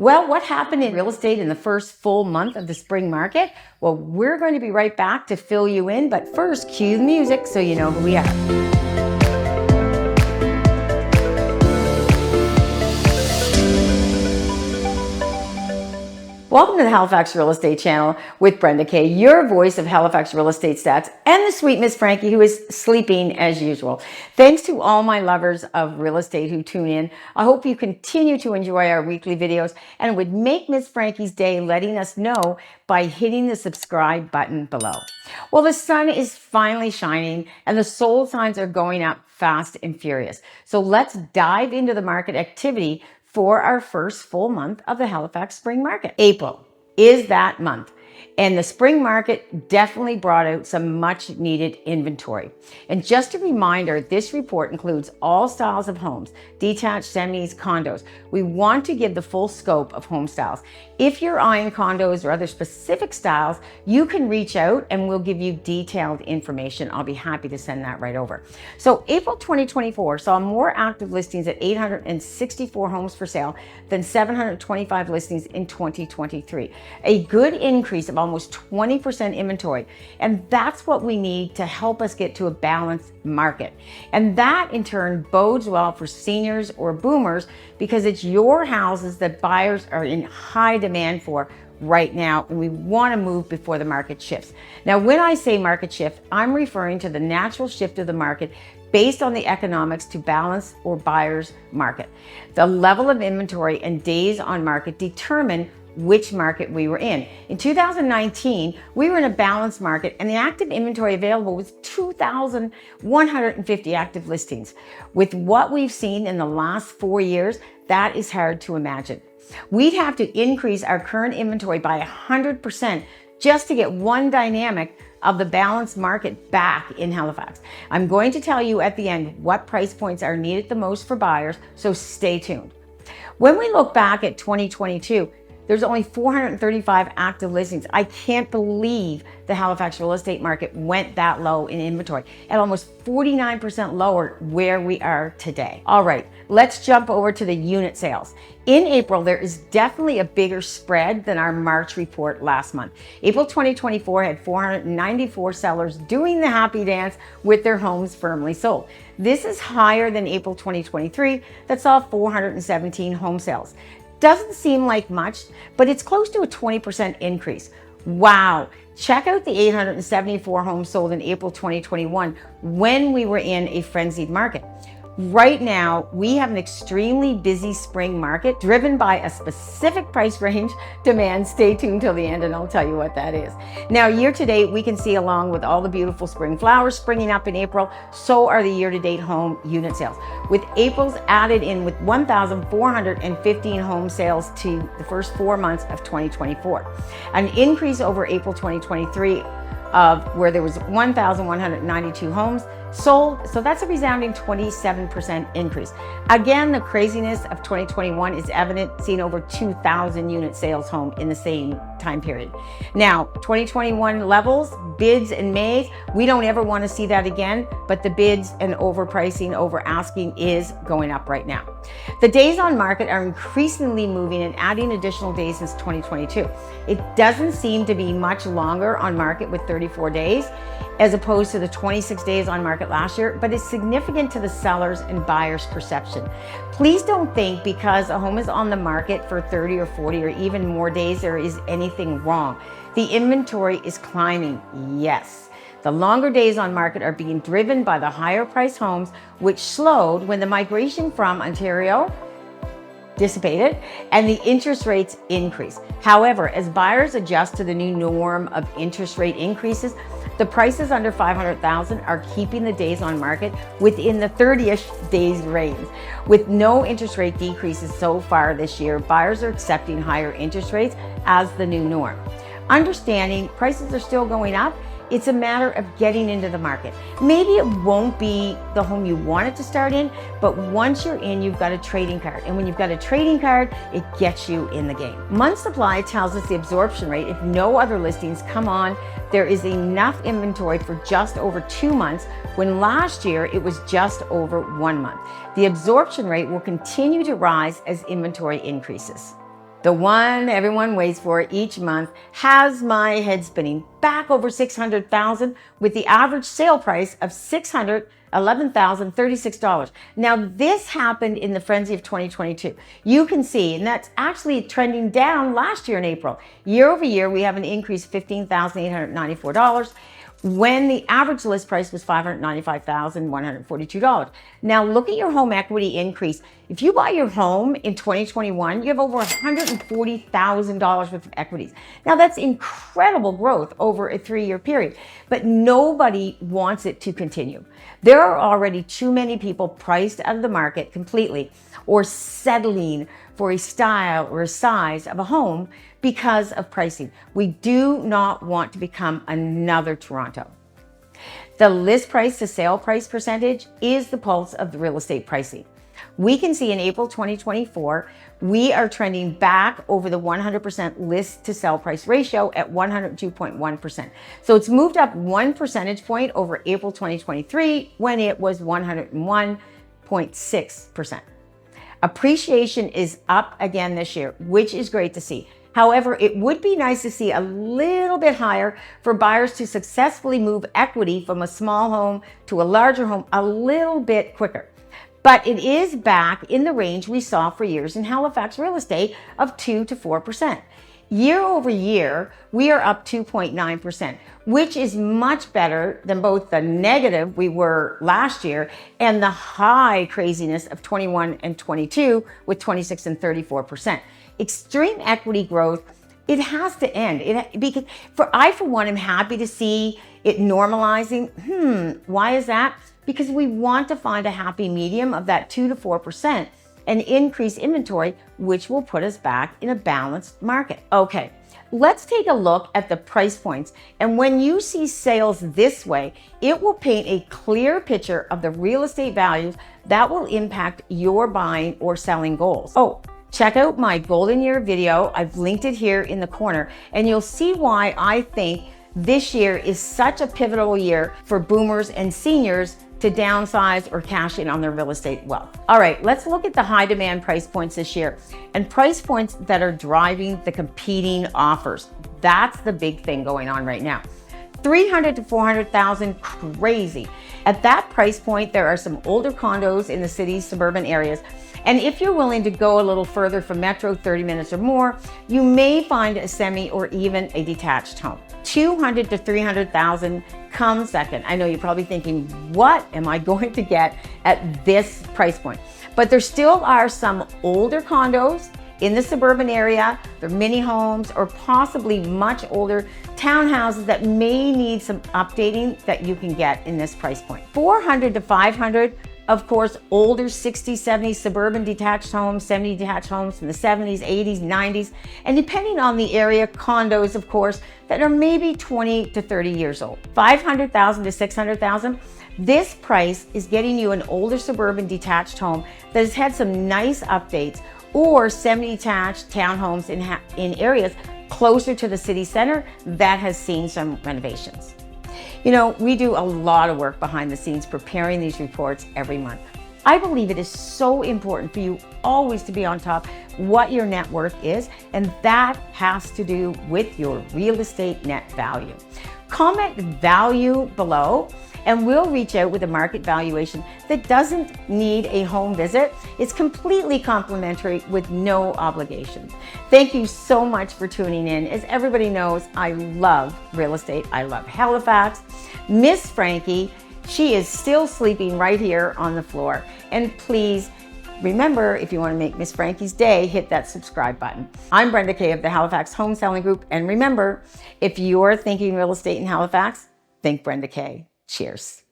Well, what happened in real estate in the first full month of the spring market? Well, we're going to be right back to fill you in, but first, cue the music so you know who we are. Welcome to the Halifax Real Estate Channel with Brenda Kay, your voice of Halifax real estate stats, and the sweet Miss Frankie, who is sleeping as usual. Thanks to all my lovers of real estate who tune in. I hope you continue to enjoy our weekly videos, and it would make Miss Frankie's day letting us know by hitting the subscribe button below. Well, the sun is finally shining and the sold signs are going up fast and furious. So let's dive into the market activity for our first full month of the Halifax spring market. April is that month. And the spring market definitely brought out some much needed inventory. And just a reminder, this report includes all styles of homes, detached, semis, condos. We want to give the full scope of home styles. If you're eyeing condos or other specific styles, you can reach out and we'll give you detailed information. I'll be happy to send that right over. So April 2024 saw more active listings at 864 homes for sale than 725 listings in 2023. A good increase of almost 20% inventory. And that's what we need to help us get to a balanced market. And that in turn bodes well for seniors or boomers because it's your houses that buyers are in high demand for right now, and we want to move before the market shifts. Now, when I say market shift, I'm referring to the natural shift of the market based on the economics to balance or buyer's market. The level of inventory and days on market determine which market we were in. In 2019, we were in a balanced market and the active inventory available was 2,150 active listings. With what we've seen in the last 4 years, that is hard to imagine. We'd have to increase our current inventory by 100% just to get one dynamic of the balanced market back in Halifax. I'm going to tell you at the end what price points are needed the most for buyers, so stay tuned. When we look back at 2022, there's only 435 active listings. I can't believe the Halifax real estate market went that low in inventory at almost 49% lower where we are today. All right, let's jump over to the unit sales. In April, there is definitely a bigger spread than our March report last month. April 2024 had 494 sellers doing the happy dance with their homes firmly sold. This is higher than April 2023 that saw 417 home sales. Doesn't seem like much, but it's close to a 20% increase. Wow. Check out the 874 homes sold in April 2021 when we were in a frenzied market. Right now, we have an extremely busy spring market driven by a specific price range demand. Stay tuned till the end and I'll tell you what that is. Now, year to date, we can see along with all the beautiful spring flowers springing up in April, so are the year-to-date home unit sales. With April's added in with 1,415 home sales to the first 4 months of 2024. An increase over April 2023 of where there was 1,192 homes sold. So that's a resounding 27% increase. Again, the craziness of 2021 is evident, seeing over 2,000 unit sales home in the same time period. Now, 2021 levels, bids and May, we don't ever want to see that again, but the bids and overpricing, over asking is going up right now. The days on market are increasingly moving and adding additional days since 2022. It doesn't seem to be much longer on market with 34 days as opposed to the 26 days on market last year, but it's significant to the sellers and buyers' perception. Please don't think because a home is on the market for 30 or 40 or even more days there is anything wrong. The inventory is climbing, yes. The longer days on market are being driven by the higher priced homes, which slowed when the migration from Ontario dissipated and the interest rates increase. However, as buyers adjust to the new norm of interest rate increases, the prices under $500,000 are keeping the days on market within the 30-ish days range. With no interest rate decreases so far this year, buyers are accepting higher interest rates as the new norm. Understanding prices are still going up, it's a matter of getting into the market. Maybe it won't be the home you want it to start in, but once you're in, you've got a trading card. And when you've got a trading card, it gets you in the game. Month supply tells us the absorption rate. If no other listings come on, there is enough inventory for just over 2 months, when last year it was just over 1 month. The absorption rate will continue to rise as inventory increases. The one everyone waits for each month has my head spinning. Back over 600,000 with the average sale price of $611,036. Now this happened in the frenzy of 2022. You can see, and that's actually trending down last year in April. Year over year, we have an increase of $15,894 when the average list price was $595,142. Now look at your home equity increase. If you buy your home in 2021, you have over $140,000 worth of equities. Now that's incredible growth over a 3-year period, but nobody wants it to continue. There are already too many people priced out of the market completely or settling for a style or a size of a home because of pricing. We do not want to become another Toronto. The list price to sale price percentage is the pulse of the real estate pricing. We can see in April 2024, we are trending back over the 100% list to sell price ratio at 102.1%. So it's moved up 1 percentage point over April 2023 when it was 101.6%. Appreciation is up again this year, which is great to see. However, it would be nice to see a little bit higher for buyers to successfully move equity from a small home to a larger home a little bit quicker. But it is back in the range we saw for years in Halifax real estate of 2 to 4%. Year over year, we are up 2.9%, which is much better than both the negative we were last year and the high craziness of 21 and 22 with 26 and 34%. Extreme equity growth, it has to end. Because I, for one, am happy to see it normalizing. Why is that? Because we want to find a happy medium of that 2 to 4% and increase inventory, which will put us back in a balanced market. Okay, let's take a look at the price points. And when you see sales this way, it will paint a clear picture of the real estate values that will impact your buying or selling goals. Oh, check out my golden year video. I've linked it here in the corner, and you'll see why I think this year is such a pivotal year for boomers and seniors to downsize or cash in on their real estate wealth. All right, let's look at the high demand price points this year and price points that are driving the competing offers. That's the big thing going on right now. 300 to 400,000, crazy. At that price point, there are some older condos in the city's suburban areas. And if you're willing to go a little further from Metro, 30 minutes or more, you may find a semi or even a detached home. 200 to 300,000 comes second. I know you're probably thinking, what am I going to get at this price point? But there still are some older condos in the suburban area, they're mini homes or possibly much older townhouses that may need some updating that you can get in this price point. 400 to 500, of course, older 60s, 70s suburban detached homes, 70 detached homes from the 70s, 80s, 90s, and depending on the area, condos, of course, that are maybe 20 to 30 years old. 500,000 to 600,000. This price is getting you an older suburban detached home that has had some nice updates, or semi-detached townhomes in areas closer to the city center that has seen some renovations. You know, we do a lot of work behind the scenes preparing these reports every month. I believe it is so important for you always to be on top what your net worth is, and that has to do with your real estate net value. Comment value below and we'll reach out with a market valuation that doesn't need a home visit. It's completely complimentary with no obligation. Thank you so much for tuning in. As everybody knows, I love real estate. I love Halifax. Miss Frankie, she is still sleeping right here on the floor. And please, remember, if you want to make Miss Frankie's day, hit that subscribe button. I'm Brenda Kay of the Halifax Home Selling Group. And remember, if you're thinking real estate in Halifax, think Brenda Kay. Cheers.